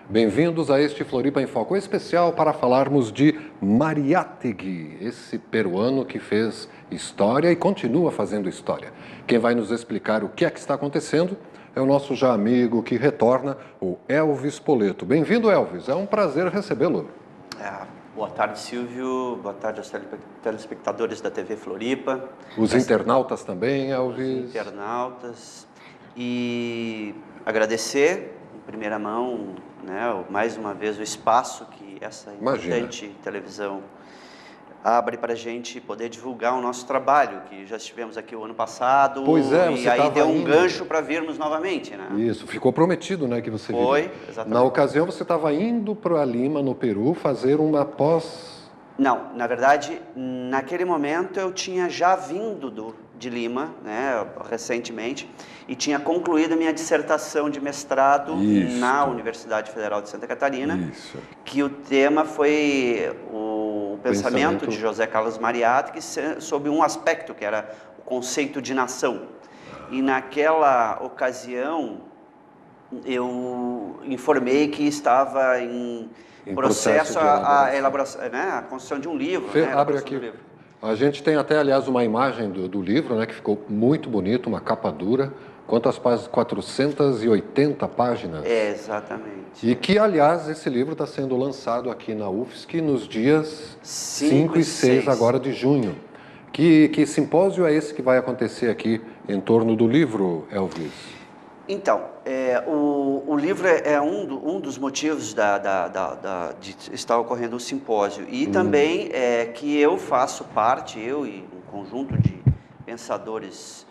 Bem-vindos a este Floripa em Foco especial para falarmos de Mariátegui, esse peruano que fez história e continua fazendo história. Quem vai nos explicar o que é que está acontecendo é o nosso já amigo que retorna, o Elvis Poleto. Bem-vindo, Elvis. É um prazer recebê-lo. Boa tarde, Silvio. Boa tarde aos telespectadores da TV Floripa. Os internautas também, Elvis. Os internautas. E agradecer, em primeira mão, mais uma vez, o espaço que essa importante televisão abre para a gente poder divulgar o nosso trabalho, que já estivemos aqui o ano passado. Pois é, e aí deu um gancho para virmos novamente, né? Isso, ficou prometido, né, que você viria. Foi, exatamente. Na ocasião você estava indo para Lima, no Peru, fazer uma pós... Não, na verdade, naquele momento eu tinha já vindo de Lima, né, recentemente, e tinha concluído minha dissertação de mestrado na Universidade Federal de Santa Catarina, que o tema foi o pensamento de José Carlos Mariátegui sob um aspecto que era o conceito de nação. E naquela ocasião eu informei que estava em processo a elaboração, a construção de um livro. Abre aqui. A gente tem até, aliás, uma imagem do livro, né, que ficou muito bonito, uma capa dura. Quantas páginas? 480 páginas. Exatamente. E que, aliás, esse livro está sendo lançado aqui na UFSC nos dias 5 e 6 agora de junho. Que simpósio é esse que vai acontecer aqui em torno do livro, Elvis? Então, o livro é um dos motivos de estar ocorrendo o simpósio. E também que eu faço parte, eu e um conjunto de pensadores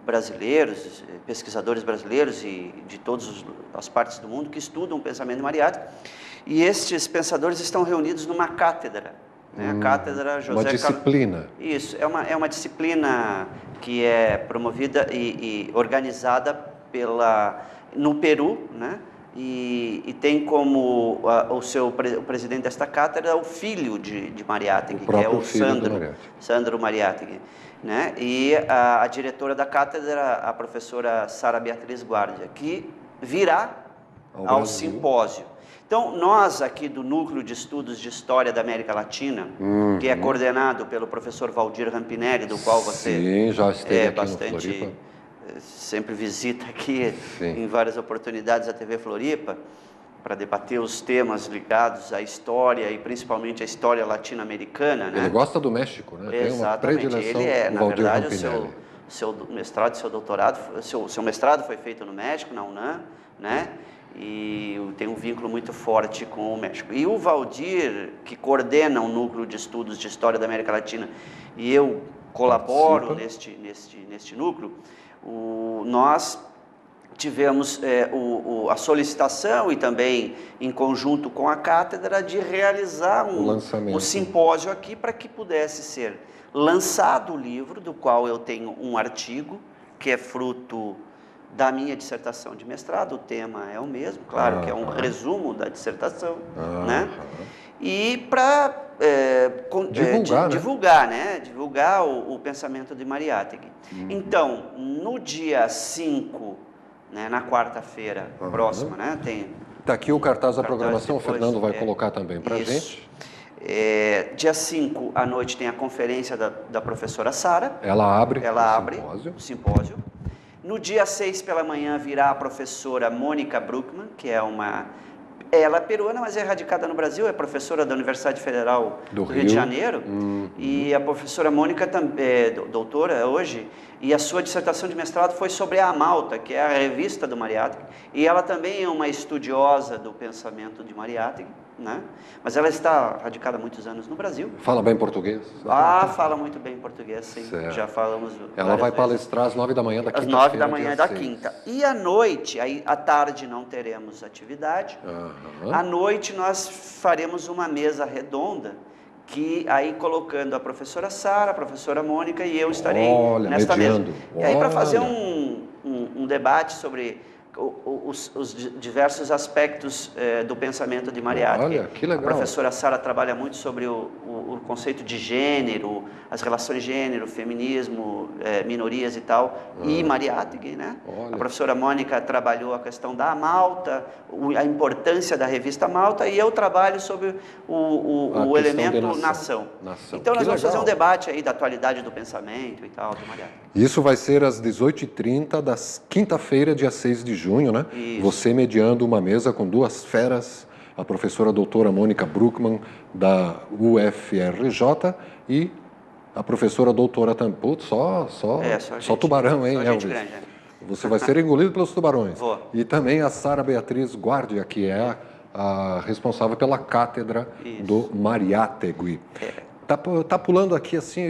brasileiros, pesquisadores brasileiros e de todas as partes do mundo que estudam o pensamento de Mariátegui. E estes pensadores estão reunidos numa cátedra. A cátedra José Uma disciplina. Isso, é uma disciplina que é promovida e organizada no Peru, né? E tem como o presidente desta cátedra o filho de Mariátegui, que é o Sandro Mariátegui, né? E a diretora da cátedra, a professora Sara Beatriz Guardia, que virá ao simpósio. Então, nós aqui do Núcleo de Estudos de História da América Latina, que é coordenado pelo professor Valdir Rampinelli, do qual você já esteve aqui bastante... no Floripa. Sempre visita aqui em várias oportunidades a TV Floripa para debater os temas ligados à história e principalmente à história latino-americana, né? Ele gosta do México, né? Exatamente. Tem uma predileção. Ele na verdade, Rampinelli. o seu mestrado, seu doutorado, seu mestrado foi feito no México, na UNAM, né? E tem um vínculo muito forte com o México. E o Valdir, que coordena o Núcleo de Estudos de História da América Latina, e eu colaboro neste núcleo, nós tivemos a solicitação e também em conjunto com a cátedra de realizar um simpósio aqui para que pudesse ser lançado o livro, do qual eu tenho um artigo, que é fruto da minha dissertação de mestrado. O tema é o mesmo, claro, que é um resumo da dissertação, né? E para divulgar o pensamento de Mariátegui. Então, no dia 5, né, na quarta-feira próxima, né, tem... Está aqui o cartaz da programação, depois, o Fernando vai colocar também para a gente. Dia 5 à noite tem a conferência da professora Sara. Ela abre o simpósio. No dia 6 pela manhã virá a professora Mônica Bruckmann, que é ela é peruana, mas é radicada no Brasil, é professora da Universidade Federal do Rio de Janeiro. E a professora Mônica, doutora hoje, e a sua dissertação de mestrado foi sobre a Malta, que é a revista do Mariátegui. E ela também é uma estudiosa do pensamento de Mariátegui, né? Mas ela está radicada há muitos anos no Brasil. Fala bem português? Fala muito bem português, sim. Certo. Já falamos. Ela vai palestrar às 9 da manhã da quinta. Às 9 da manhã da quinta. E à noite, à tarde não teremos atividade. À noite nós faremos uma mesa redonda, que aí colocando a professora Sara, a professora Mônica e eu estarei nesta mesa. E aí para fazer um debate sobre os diversos aspectos do pensamento de Mariátegui. Olha, que legal. A professora Sara trabalha muito sobre o conceito de gênero, as relações de gênero, feminismo, minorias e tal, e Mariátegui, né? Olha. A professora Mônica trabalhou a questão da Malta, a importância da revista Malta, e eu trabalho sobre o elemento nação. Então nós vamos fazer um debate aí da atualidade do pensamento e tal, de Mariátegui. Isso vai ser às 18h30 da quinta-feira, dia 6 de junho, né? Isso. Você mediando uma mesa com duas feras, a professora doutora Mônica Bruckmann, da UFRJ, e a professora doutora Tamput, só tubarão, hein, Elvis? Grande, né? Você vai ser engolido pelos tubarões. Vou. E também a Sara Beatriz Guardia, que é a responsável pela cátedra do Mariátegui. Tá pulando aqui assim,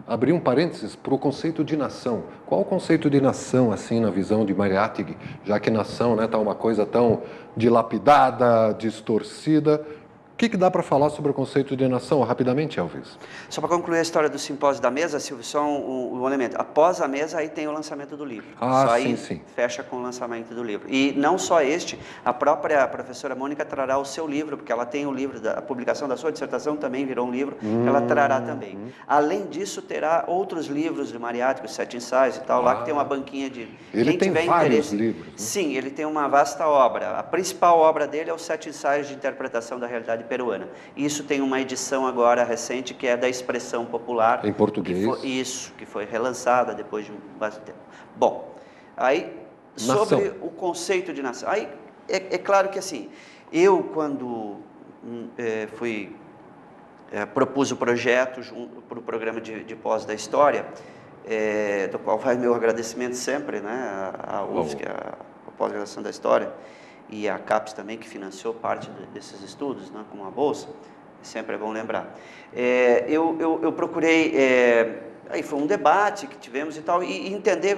abrir um parênteses para o conceito de nação. Qual o conceito de nação assim na visão de Mariátegui? Já que nação, né, tá uma coisa tão dilapidada, distorcida. O que dá para falar sobre o conceito de nação rapidamente, Elvis? Só para concluir a história do simpósio da mesa, Silvio, só um elemento. Após a mesa, aí tem o lançamento do livro. Só aí sim. Fecha com o lançamento do livro. E não só este, a própria professora Mônica trará o seu livro, porque ela tem o livro, a publicação da sua dissertação também virou um livro, ela trará também. Além disso, terá outros livros de Mariátegui, os 7 ensaios e tal, lá que tem uma banquinha de... Ele tem vários livros. Né? Sim, ele tem uma vasta obra. A principal obra dele é os 7 ensaios de interpretação da realidade peruana. Isso tem uma edição agora recente que é da expressão popular. Em português. Que foi relançada depois de bastante tempo. Bom, aí sobre o conceito de nação. Aí é claro que assim, eu quando propus o projeto para o programa de pós da história, do qual vai meu agradecimento sempre, né, à UFSC, a pós-graduação da história, e a CAPES também, que financiou parte desses estudos, né, com uma bolsa, sempre é bom lembrar. Eu procurei, aí foi um debate que tivemos e tal, e entender,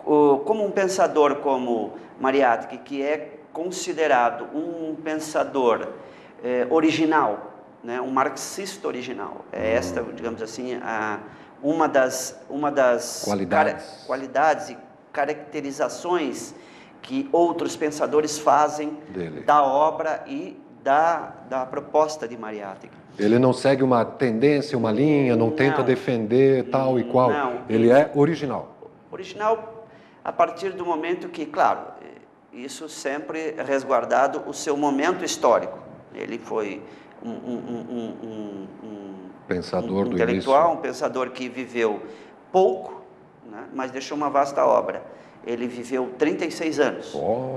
como um pensador como Mariátegui, que é considerado um pensador original, né, um marxista original, esta, digamos assim, uma das qualidades e caracterizações que outros pensadores fazem da obra e da proposta de Mariátegui. Ele não segue uma tendência, uma linha, não tenta defender tal e qual. Não, ele é original. Original a partir do momento que, claro, isso sempre resguardado o seu momento histórico. Ele foi um pensador do intelectual, início. Um pensador que viveu pouco, né, mas deixou uma vasta obra. Ele viveu 36 anos,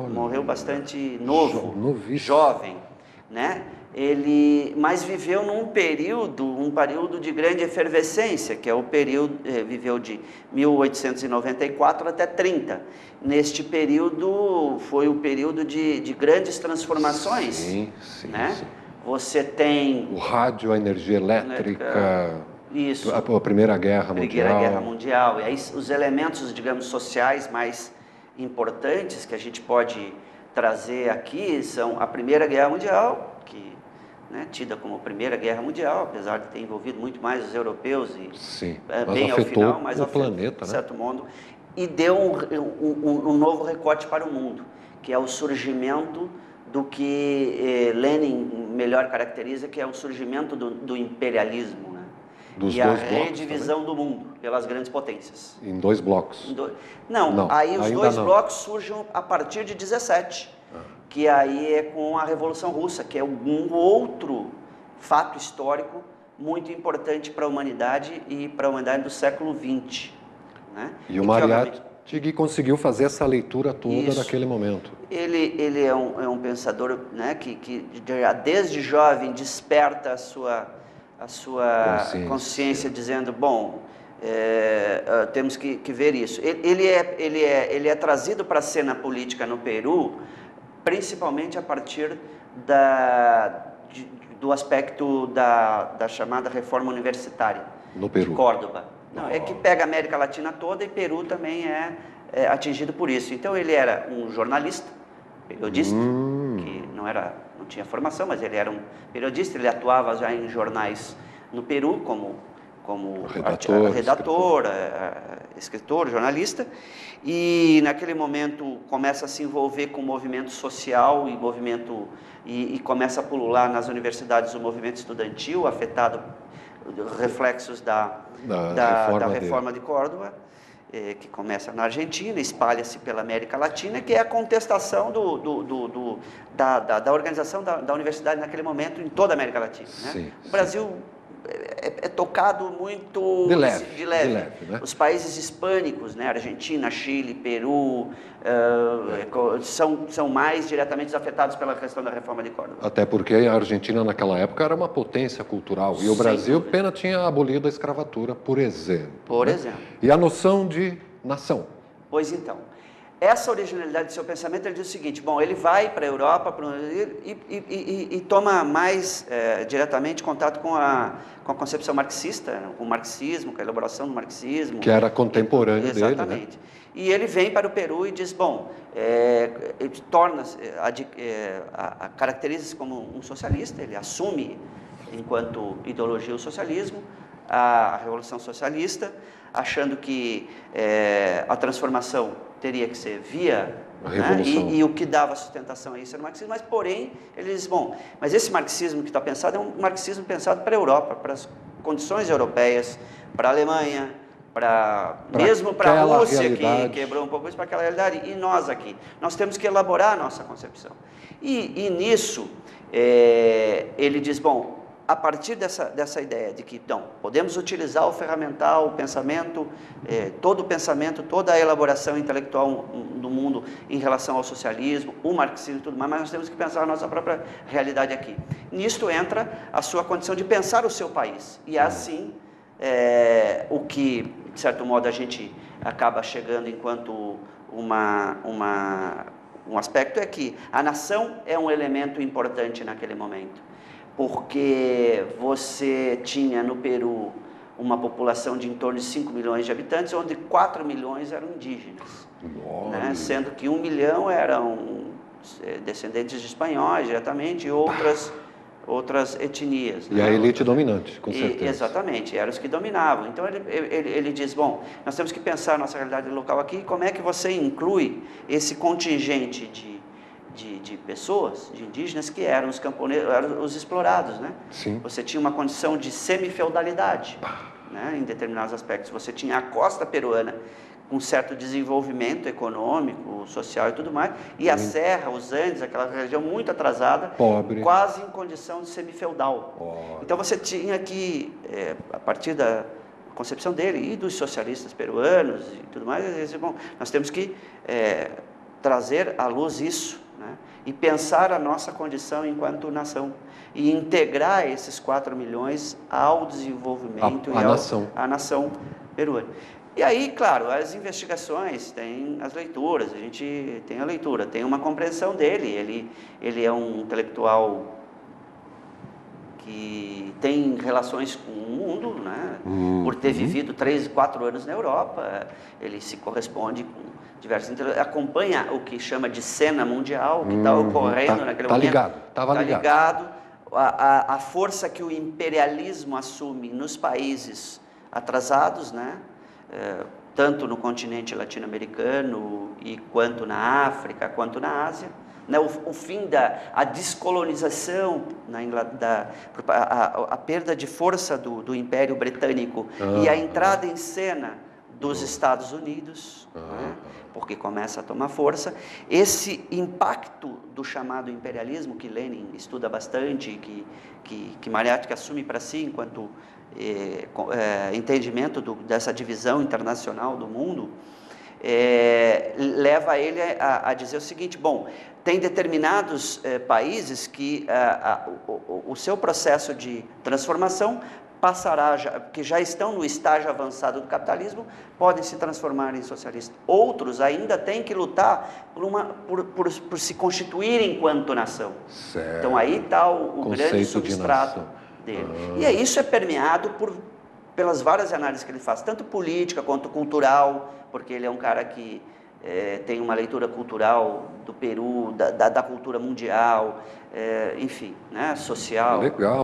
morreu bastante novo, jovem, né? Mas viveu um período de grande efervescência, que é o período, viveu de 1894 até 30. Neste período, foi o período de grandes transformações. Sim. Você tem... o rádio, a energia elétrica... Isso. A Primeira Guerra Mundial. E aí os elementos, digamos, sociais mais importantes que a gente pode trazer aqui são a Primeira Guerra Mundial, que, né, tida como a Primeira Guerra Mundial, apesar de ter envolvido muito mais os europeus e bem ao final, mas o planeta, de certo modo, e deu um novo recorte para o mundo, que é o surgimento do que Lenin melhor caracteriza, que é o surgimento do imperialismo, né? E a redivisão do mundo pelas grandes potências. Em 2 blocos? Não, aí os 2 blocos surgem a partir de 17, que aí é com a Revolução Russa, que é um outro fato histórico muito importante para a humanidade e para a humanidade do século XX. Né? E o Mariátegui conseguiu fazer essa leitura toda daquele momento. Ele é um pensador, né, que desde jovem desperta a sua consciência dizendo, bom, temos que ver isso. Ele é trazido para a cena política no Peru, principalmente a partir do aspecto da chamada reforma universitária no Peru. De Córdoba. Não, é que pega a América Latina toda, e Peru também é atingido por isso. Então ele era um jornalista, periodista, que não tinha formação, mas ele era um periodista, ele atuava já em jornais no Peru, como como redator, escritor, jornalista, e naquele momento começa a se envolver com o movimento social e começa a pulular nas universidades o movimento estudantil, afetado reflexos da reforma de Córdoba, que começa na Argentina, espalha-se pela América Latina, que é a contestação da organização da universidade naquele momento em toda a América Latina. Né? O Brasil é tocado muito de leve, né? Os países hispânicos, né? Argentina, Chile, Peru, são mais diretamente afetados pela questão da reforma de Córdoba. Até porque a Argentina naquela época era uma potência cultural e o Brasil apenas tinha abolido a escravatura, por exemplo. Por exemplo. E a noção de nação. Pois então. Essa originalidade do seu pensamento, ele diz o seguinte, bom, ele vai para a Europa e toma mais diretamente contato com a concepção marxista, com o marxismo, com a elaboração do marxismo. Que era contemporâneo dele, exatamente. Né? E ele vem para o Peru e diz, bom, caracteriza-se como um socialista, ele assume enquanto ideologia o socialismo, a Revolução Socialista, achando que a transformação teria que ser via, né? E o que dava sustentação a isso era o marxismo, mas porém, ele diz, bom, mas esse marxismo que está pensado é um marxismo pensado para a Europa, para as condições europeias, para a Alemanha, mesmo para a Rússia, que quebrou um pouco isso, para aquela realidade, e nós aqui, nós temos que elaborar a nossa concepção. E nisso, ele diz, bom, a partir dessa ideia de que, então, podemos utilizar o ferramental, o pensamento, todo o pensamento, toda a elaboração intelectual do mundo em relação ao socialismo, o marxismo e tudo mais, mas nós temos que pensar a nossa própria realidade aqui. Nisto entra a sua condição de pensar o seu país. E assim, o que, de certo modo, a gente acaba chegando enquanto um aspecto é que a nação é um elemento importante naquele momento. Porque você tinha no Peru uma população de em torno de 5 milhões de habitantes, onde 4 milhões eram indígenas, né? Sendo que 1 milhão eram descendentes de espanhóis diretamente e outras etnias. E né? A elite dominante, com certeza. Exatamente, eram os que dominavam. Então ele diz, bom, nós temos que pensar a nossa realidade local aqui, e como é que você inclui esse contingente de pessoas, de indígenas, que eram os camponeses, eram os explorados, né? Sim. Você tinha uma condição de semi-feudalidade, né? Em determinados aspectos. Você tinha a costa peruana com certo desenvolvimento econômico, social e tudo mais, e a serra, os Andes, aquela região muito atrasada, pobre, quase em condição de semi-feudal. Então você tinha que, a partir da concepção dele e dos socialistas peruanos e tudo mais, eles diziam, bom, nós temos que trazer à luz isso, né? E pensar a nossa condição enquanto nação e integrar esses 4 milhões ao desenvolvimento à nação peruana. E aí, claro, as investigações, tem as leituras, a gente tem a leitura, tem uma compreensão dele, ele é um intelectual que tem relações com o mundo, né? Por ter vivido 3, 4 anos na Europa, ele se corresponde com diversos, acompanha o que chama de cena mundial, que está ocorrendo naquele momento. Estava ligado. A força que o imperialismo assume nos países atrasados, né? Tanto no continente latino-americano, quanto na África, quanto na Ásia. Né, o fim da descolonização, a perda de força do Império Britânico e a entrada em cena dos Estados Unidos, né, porque começa a tomar força. Esse impacto do chamado imperialismo, que Lenin estuda bastante, que Mariátegui assume para si enquanto entendimento dessa divisão internacional do mundo, leva ele a dizer o seguinte, bom, tem determinados países que o seu processo de transformação passará, que já estão no estágio avançado do capitalismo, podem se transformar em socialistas. Outros ainda têm que lutar por se constituir enquanto nação. Certo. Então aí está o grande substrato dele. E isso é permeado pelas várias análises que ele faz, tanto política quanto cultural, porque ele é um cara que tem uma leitura cultural do Peru, da cultura mundial, enfim, né, social. Legal.